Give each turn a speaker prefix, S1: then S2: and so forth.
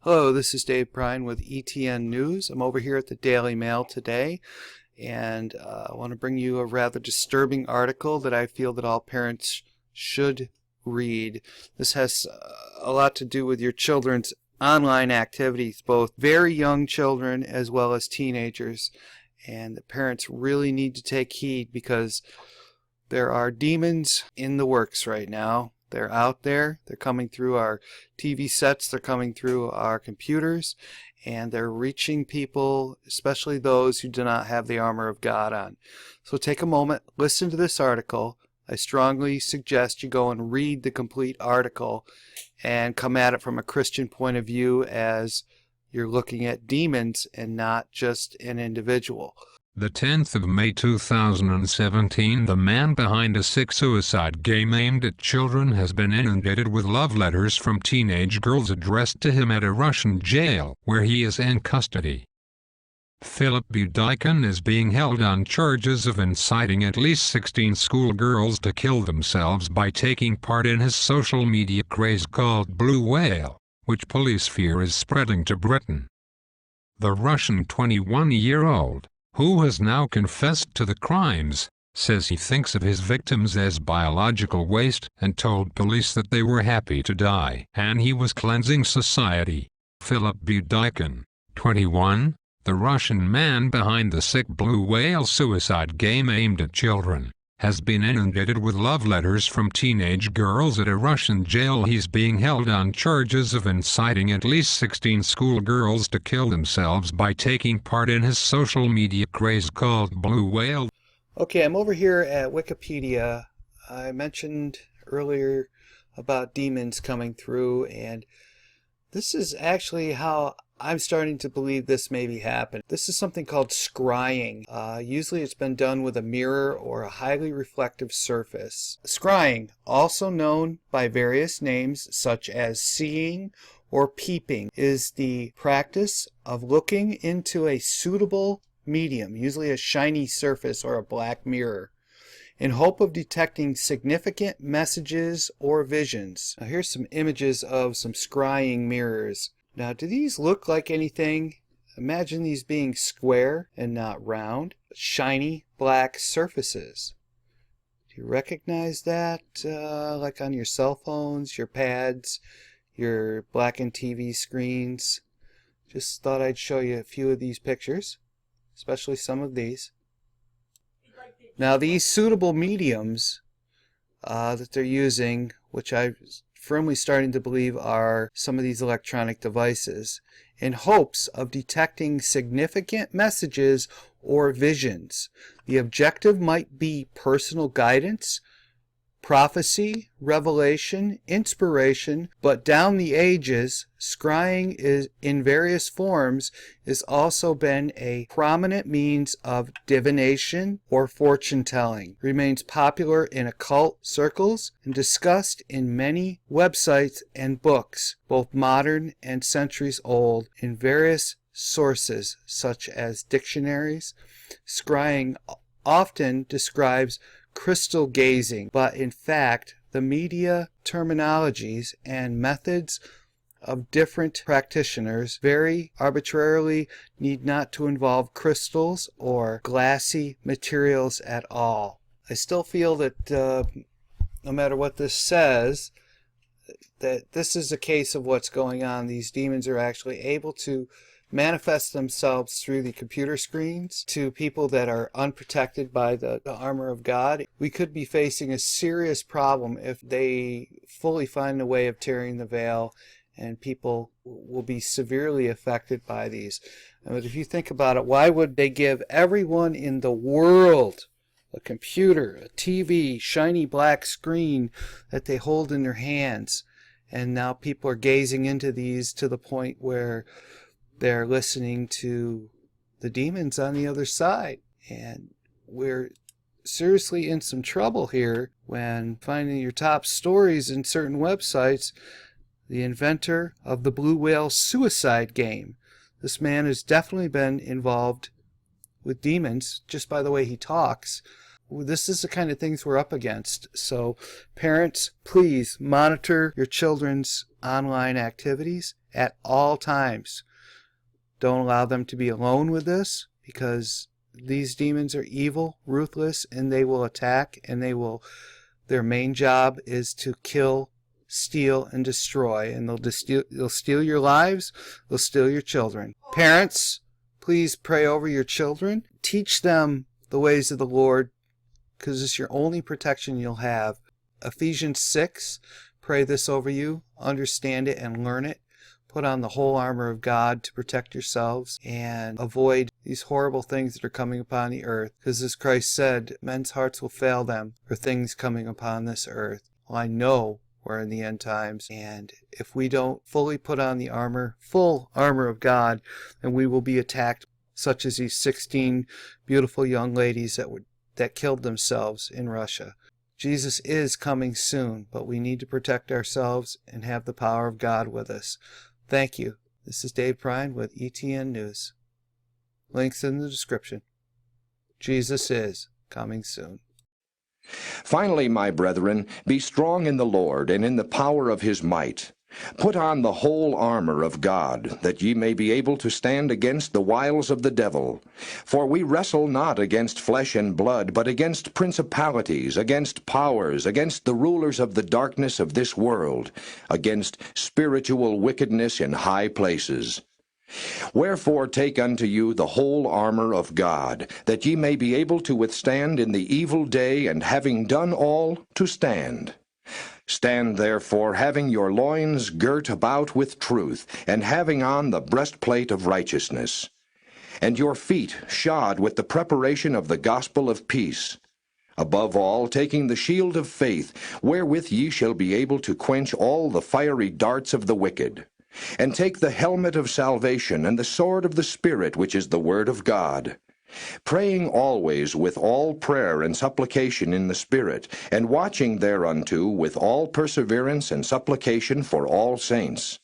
S1: Hello, this is Dave Bryan with ETN News. I'm over here at the Daily Mail today, and I want to bring you a rather disturbing article that I feel that all parents should read. This has a lot to do with your children's online activities, both very young children as well as teenagers, and the parents really need to take heed because there are demons in the works right now. They're out there. They're coming through our TV sets. They're coming through our computers. And they're reaching people, especially those who do not have the armor of God on. So take a moment, listen to this article. I strongly suggest you go and read the complete article and come at it from a Christian point of view as you're looking at demons and not just an individual.
S2: The 10th of May 2017, the man behind a sick suicide game aimed at children has been inundated with love letters from teenage girls addressed to him at a Russian jail, where he is in custody. Philip Budeikin is being held on charges of inciting at least 16 schoolgirls to kill themselves by taking part in his social media craze called Blue Whale, which police fear is spreading to Britain. The Russian 21-year-old, who has now confessed to the crimes, says he thinks of his victims as biological waste and told police that they were happy to die and he was cleansing society. Philip Budeikin, 21, the Russian man behind the sick Blue Whale suicide game aimed at children, has been inundated with love letters from teenage girls at a Russian jail. He's being held on charges of inciting at least 16 schoolgirls to kill themselves by taking part in his social media craze called Blue Whale.
S1: Okay, I'm over here at Wikipedia. I mentioned earlier about demons coming through, and this is actually how I'm starting to believe this may be happening. This is something called scrying. Usually it's been done with a mirror or a highly reflective surface. Scrying, also known by various names such as seeing or peeping, is the practice of looking into a suitable medium, usually a shiny surface or a black mirror, in hope of detecting significant messages or visions. Now here's some images of some scrying mirrors. Now, do these look like anything? Imagine these being square and not round, but shiny black surfaces. Do you recognize that? Like on your cell phones, your pads, your blackened TV screens. Just thought I'd show you a few of these pictures, especially some of these. Now, these suitable mediums that they're using, which I'm firmly starting to believe are some of these electronic devices, in hopes of detecting significant messages or visions. The objective might be personal guidance, prophecy, revelation, inspiration, but down the ages, scrying is in various forms has also been a prominent means of divination or fortune telling. Remains popular in occult circles and discussed in many websites and books, both modern and centuries old, in various sources such as dictionaries. Scrying often describes crystal gazing, but in fact the media terminologies and methods of different practitioners vary arbitrarily, need not to involve crystals or glassy materials at all. I still feel that no matter what this says, that this is a case of what's going on. These demons are actually able to manifest themselves through the computer screens to people that are unprotected by the armor of God. We could be facing a serious problem if they fully find a way of tearing the veil, and people will be severely affected by these. But if you think about it, why would they give everyone in the world a computer, a TV, shiny black screen that they hold in their hands? And now people are gazing into these to the point where they're listening to the demons on the other side. And we're seriously in some trouble here when finding your top stories in certain websites. The inventor of the Blue Whale suicide game. This man has definitely been involved with demons just by the way he talks. this is the kind of things we're up against. So parents, please monitor your children's online activities at all times. Don't allow them to be alone with this, because these demons are evil, ruthless, and they will attack, and their main job is to kill, steal, and destroy. And they'll steal your lives, they'll steal your children. Parents, please pray over your children. Teach them the ways of the Lord, because it's your only protection you'll have. Ephesians 6, pray this over you, understand it and learn it. Put on the whole armor of God to protect yourselves and avoid these horrible things that are coming upon the earth. Because as Christ said, men's hearts will fail them for things coming upon this earth. Well, I know we're in the end times, and if we don't fully put on the full armor of God, then we will be attacked, such as these 16 beautiful young ladies that killed themselves in Russia. Jesus is coming soon, but we need to protect ourselves and have the power of God with us. Thank you. This is Dave Prine with ETN News. Links in the description. Jesus is coming soon.
S3: Finally, my brethren, be strong in the Lord and in the power of his might. Put on the whole armor of God, that ye may be able to stand against the wiles of the devil. For we wrestle not against flesh and blood, but against principalities, against powers, against the rulers of the darkness of this world, against spiritual wickedness in high places. Wherefore take unto you the whole armor of God, that ye may be able to withstand in the evil day, and having done all, to stand. Stand therefore, having your loins girt about with truth, and having on the breastplate of righteousness, and your feet shod with the preparation of the gospel of peace. Above all, taking the shield of faith, wherewith ye shall be able to quench all the fiery darts of the wicked. And take the helmet of salvation, and the sword of the Spirit, which is the word of God. Praying always with all prayer and supplication in the Spirit, and watching thereunto with all perseverance and supplication for all saints.